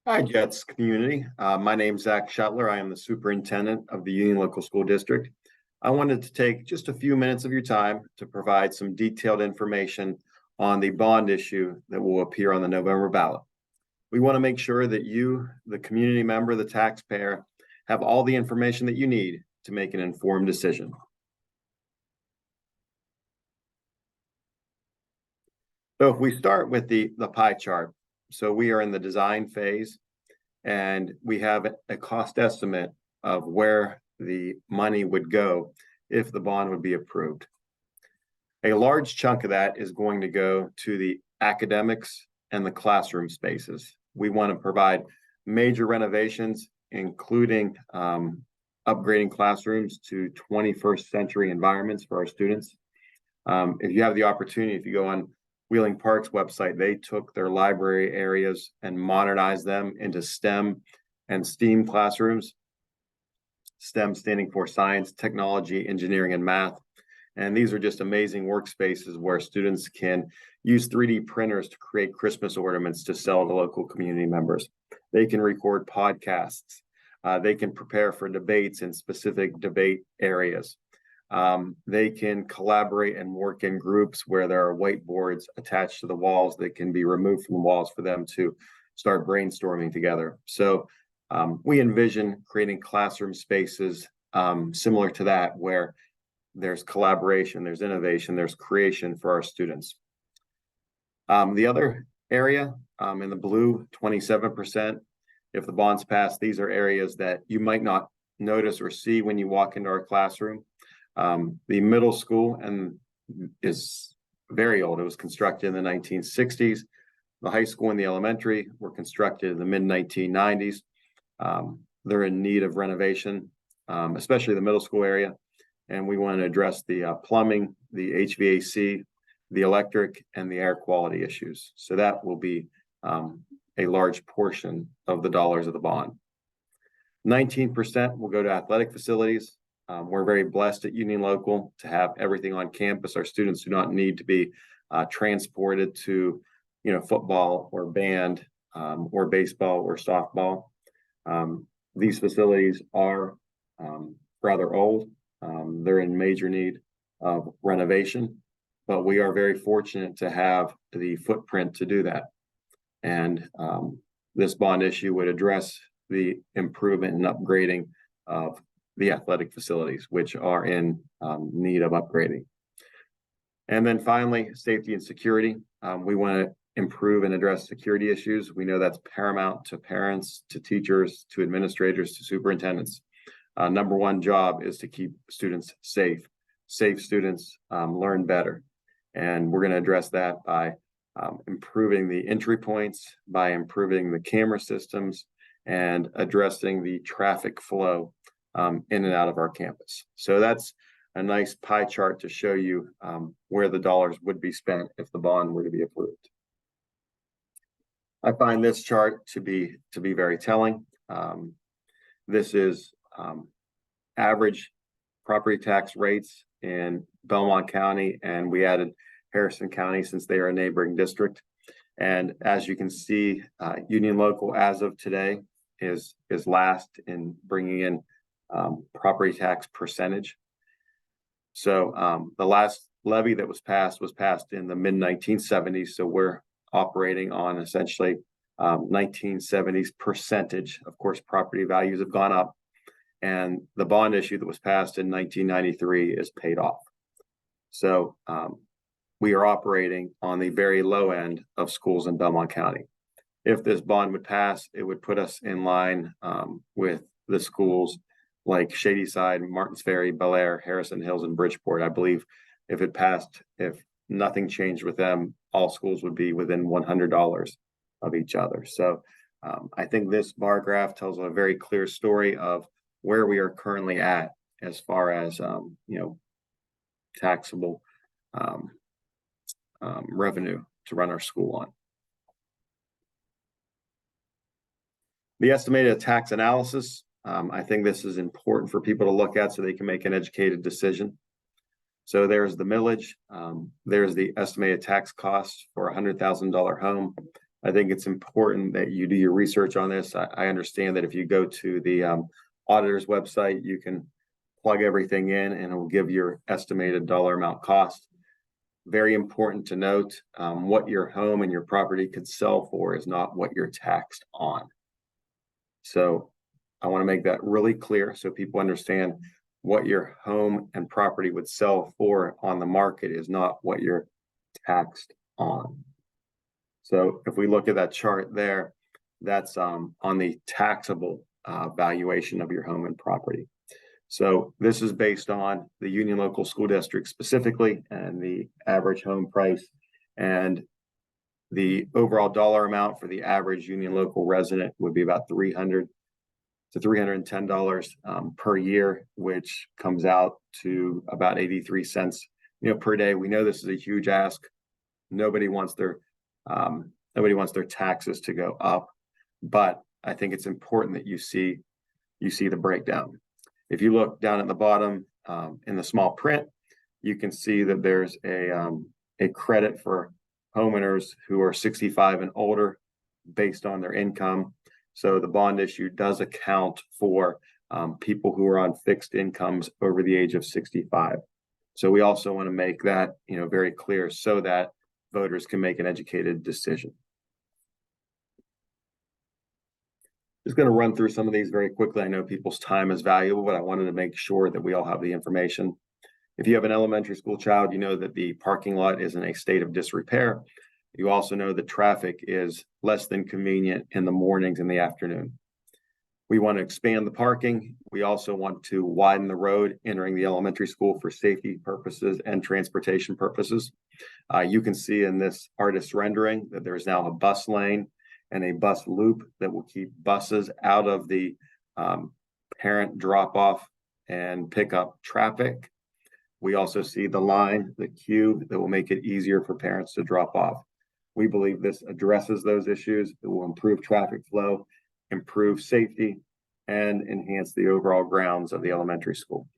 Hi, Jets community. My name's Zac Shutler. I am the superintendent of the Union Local School District. I wanted to take just a few minutes of your time to provide some detailed information on the bond issue that will appear on the November ballot. We want to make sure that you, the community member, the taxpayer, have all the information that you need to make an informed decision. So if we start with the pie chart, so we are in the design phase, and we have a cost estimate of where the money would go if the bond would be approved. A large chunk of that is going to go to the academics and the classroom spaces. We want to provide major renovations, including upgrading classrooms to 21st century environments for our students. If you have the opportunity, if you go on Wheeling Park's website, they took their library areas and modernized them into STEM and STEAM classrooms. STEM standing for science, technology, engineering, and math. And these are just amazing workspaces where students can use 3D printers to create Christmas ornaments to sell to local community members. They can record podcasts. They can prepare for debates in specific debate areas. They can collaborate and work in groups where there are whiteboards attached to the walls that can be removed from the walls for them to start brainstorming together. So we envision creating classroom spaces similar to that, where there's collaboration, there's innovation, there's creation for our students. The other area in the blue, 27%, if the bonds pass, these are areas that you might not notice or see when you walk into our classroom. The middle school is very old. It was constructed in the 1960s. The high school and the elementary were constructed in the mid-1990s. They're in need of renovation, especially the middle school area. And we want to address the plumbing, the HVAC, the electric, and the air quality issues. So that will be a large portion of the dollars of the bond. 19% will go to athletic facilities. We're very blessed at Union Local to have everything on campus. Our students do not need to be transported to, football or band or baseball or softball. These facilities are rather old. They're in major need of renovation, but we are very fortunate to have the footprint to do that. And this bond issue would address the improvement and upgrading of the athletic facilities, which are in need of upgrading. And then finally, safety and security. We want to improve and address security issues. We know that's paramount to parents, to teachers, to administrators, to superintendents. Number one job is to keep students safe. Safe students learn better. And we're going to address that by improving the entry points, by improving the camera systems, and addressing the traffic flow in and out of our campus. So that's a nice pie chart to show you where the dollars would be spent if the bond were to be approved. I find this chart to be very telling. This is average property tax rates in Belmont County, and we added Harrison County since they are a neighboring district. And as you can see, Union Local as of today is last in bringing in property tax percentage. So the last levy that was passed in the mid-1970s. So we're operating on essentially 1970s percentage. Of course, property values have gone up, and the bond issue that was passed in 1993 is paid off. So we are operating on the very low end of schools in Belmont County. If this bond would pass, it would put us in line with the schools like Shadyside, Martins Ferry, Bel Air, Harrison Hills, and Bridgeport. I believe if it passed, if nothing changed with them, all schools would be within $100 of each other. So I think this bar graph tells a very clear story of where we are currently at as far as taxable revenue to run our school on. The estimated tax analysis. I think this is important for people to look at so they can make an educated decision. So there's the millage. There's the estimated tax cost for a $100,000 home. I think it's important that you do your research on this. I understand that if you go to the auditor's website, you can plug everything in and it will give your estimated dollar amount cost. Very important to note, what your home and your property could sell for is not what you're taxed on. So I want to make that really clear so people understand what your home and property would sell for on the market is not what you're taxed on. So if we look at that chart there, that's on the taxable valuation of your home and property. So this is based on the Union Local School District specifically and the average home price and the overall dollar amount for the average Union Local resident would be about $300 to $310 per year, which comes out to about 83 cents, per day. We know this is a huge ask. Nobody wants their taxes to go up, but I think it's important that you see the breakdown. If you look down at the bottom in the small print, you can see that there's a credit for homeowners who are 65 and older based on their income. So the bond issue does account for people who are on fixed incomes over the age of 65. So we also want to make that very clear so that voters can make an educated decision. Just going to run through some of these very quickly. I know people's time is valuable, but I wanted to make sure that we all have the information. If you have an elementary school child, you know that the parking lot is in a state of disrepair. You also know that traffic is less than convenient in the mornings and the afternoon. We want to expand the parking. We also want to widen the road entering the elementary school for safety purposes and transportation purposes. You can see in this artist's rendering that there is now a bus lane and a bus loop that will keep buses out of the parent drop-off and pickup traffic. We also see the line, the queue, that will make it easier for parents to drop off. We believe this addresses those issues. It will improve traffic flow, improve safety, and enhance the overall grounds of the elementary school.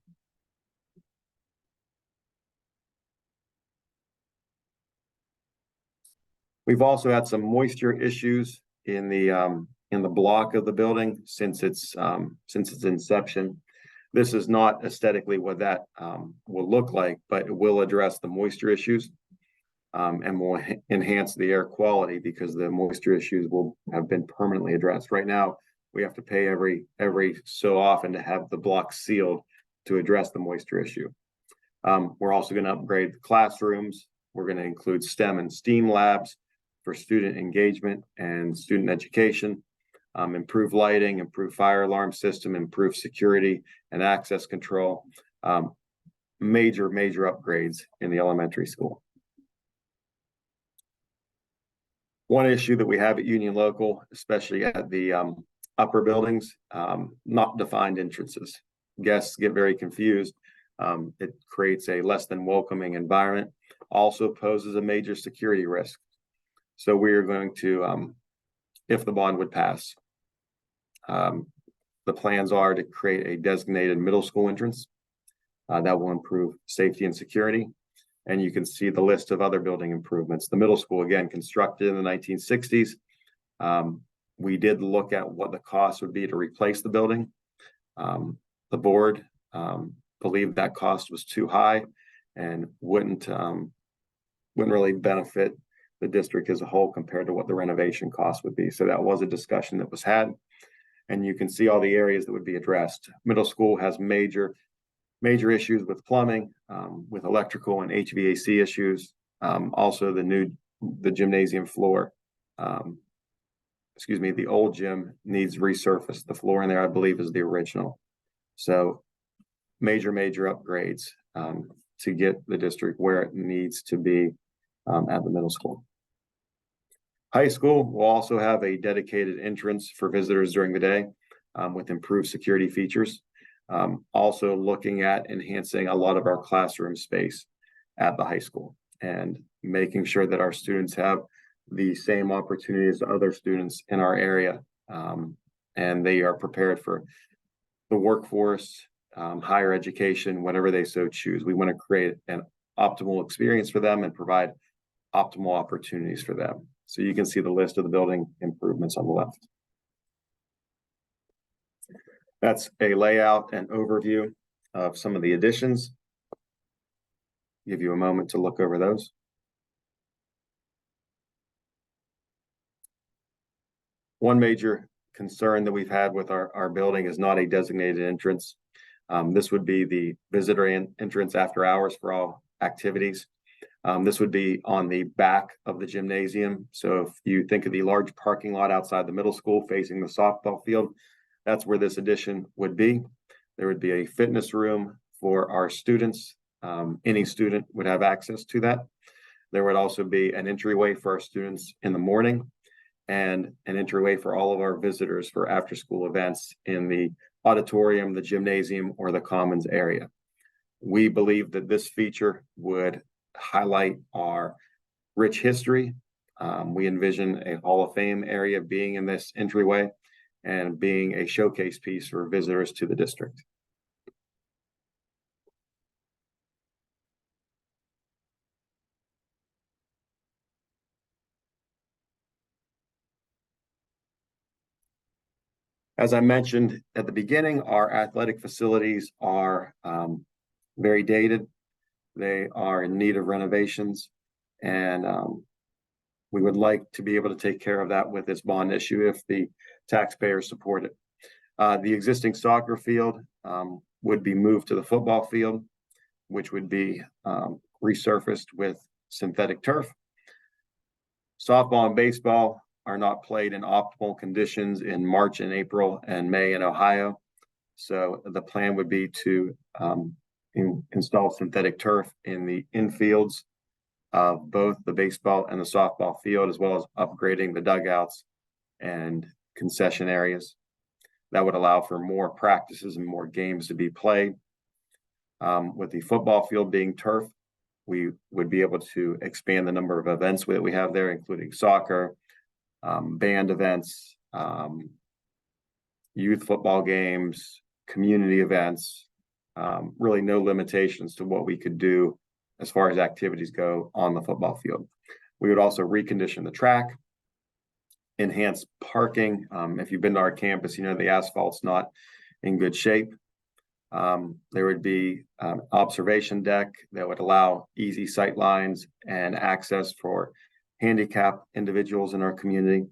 We've also had some moisture issues in the block of the building since its inception. This is not aesthetically what that will look like, but it will address the moisture issues and will enhance the air quality because the moisture issues will have been permanently addressed. Right now, we have to pay every so often to have the block sealed to address the moisture issue. We're also going to upgrade the classrooms. We're going to include STEM and STEAM labs for student engagement and student education, improve lighting, improve fire alarm system, improve security and access control, major upgrades in the elementary school. One issue that we have at Union Local, especially at the upper buildings, not defined entrances. Guests get very confused. It creates a less than welcoming environment, also poses a major security risk. So we are going to, if the bond would pass, the plans are to create a designated middle school entrance that will improve safety and security. And you can see the list of other building improvements. The middle school, again, constructed in the 1960s. We did look at what the cost would be to replace the building. The board believed that cost was too high and wouldn't really benefit the district as a whole compared to what the renovation cost would be. So that was a discussion that was had. And you can see all the areas that would be addressed. Middle school has major issues with plumbing, with electrical and HVAC issues. Also the gymnasium floor, the old gym needs resurfaced. The floor in there, I believe, is the original. So major upgrades to get the district where it needs to be at the middle school. High school will also have a dedicated entrance for visitors during the day with improved security features. Also looking at enhancing a lot of our classroom space at the high school and making sure that our students have the same opportunities as other students in our area and they are prepared for the workforce, higher education, whatever they so choose. We want to create an optimal experience for them and provide optimal opportunities for them. So you can see the list of the building improvements on the left. That's a layout and overview of some of the additions. Give you a moment to look over those. One major concern that we've had with our building is not a designated entrance. This would be the visitor entrance after hours for all activities. This would be on the back of the gymnasium. So if you think of the large parking lot outside the middle school facing the softball field, that's where this addition would be. There would be a fitness room for our students. Any student would have access to that. There would also be an entryway for our students in the morning and an entryway for all of our visitors for after-school events in the auditorium, the gymnasium, or the commons area. We believe that this feature would highlight our rich history. We envision a Hall of Fame area being in this entryway and being a showcase piece for visitors to the district. As I mentioned at the beginning, our athletic facilities are very dated. They are in need of renovations, and we would like to be able to take care of that with this bond issue if the taxpayers support it. The existing soccer field would be moved to the football field, which would be resurfaced with synthetic turf. Softball and baseball are not played in optimal conditions in March and April and May in Ohio. So the plan would be to install synthetic turf in the infields of both the baseball and the softball field, as well as upgrading the dugouts and concession areas. That would allow for more practices and more games to be played. With the football field being turf, we would be able to expand the number of events that we have there, including soccer, band events, youth football games, community events, really no limitations to what we could do as far as activities go on the football field. We would also recondition the track, enhance parking. If you've been to our campus, you know the asphalt's not in good shape. There would be an observation deck that would allow easy sight lines and access for handicapped individuals in our community.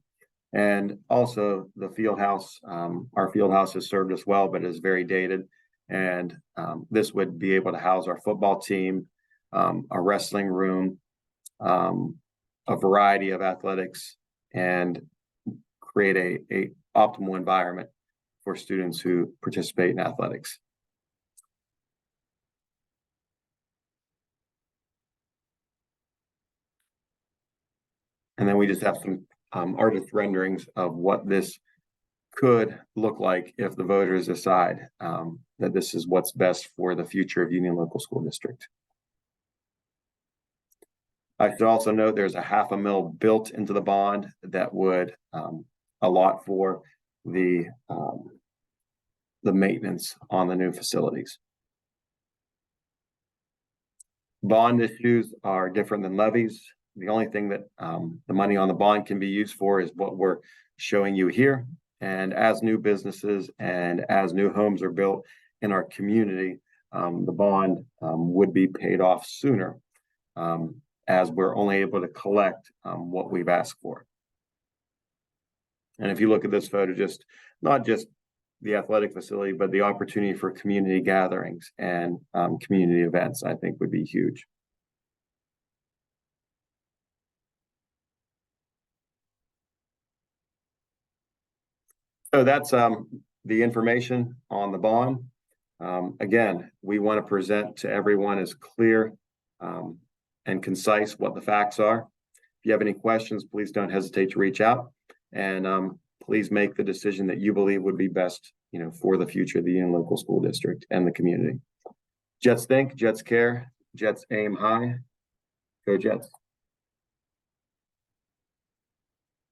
And also the field house, our field house has served us well, but is very dated. And this would be able to house our football team, a wrestling room, a variety of athletics, and create a optimal environment for students who participate in athletics. And then we just have some artist renderings of what this could look like if the voters decide that this is what's best for the future of Union Local School District. I should also note there's a $500,000 built into the bond that would allot for the maintenance on the new facilities. Bond issues are different than levies. The only thing that the money on the bond can be used for is what we're showing you here. And as new businesses and as new homes are built in our community, the bond would be paid off sooner, as we're only able to collect what we've asked for. And if you look at this photo, not just the athletic facility, but the opportunity for community gatherings and community events, I think would be huge. So that's the information on the bond. Again, we want to present to everyone as clear and concise what the facts are. If you have any questions, please don't hesitate to reach out, and please make the decision that you believe would be best, for the future of the Union Local School District and the community. Jets think, Jets care, Jets aim high. Go Jets.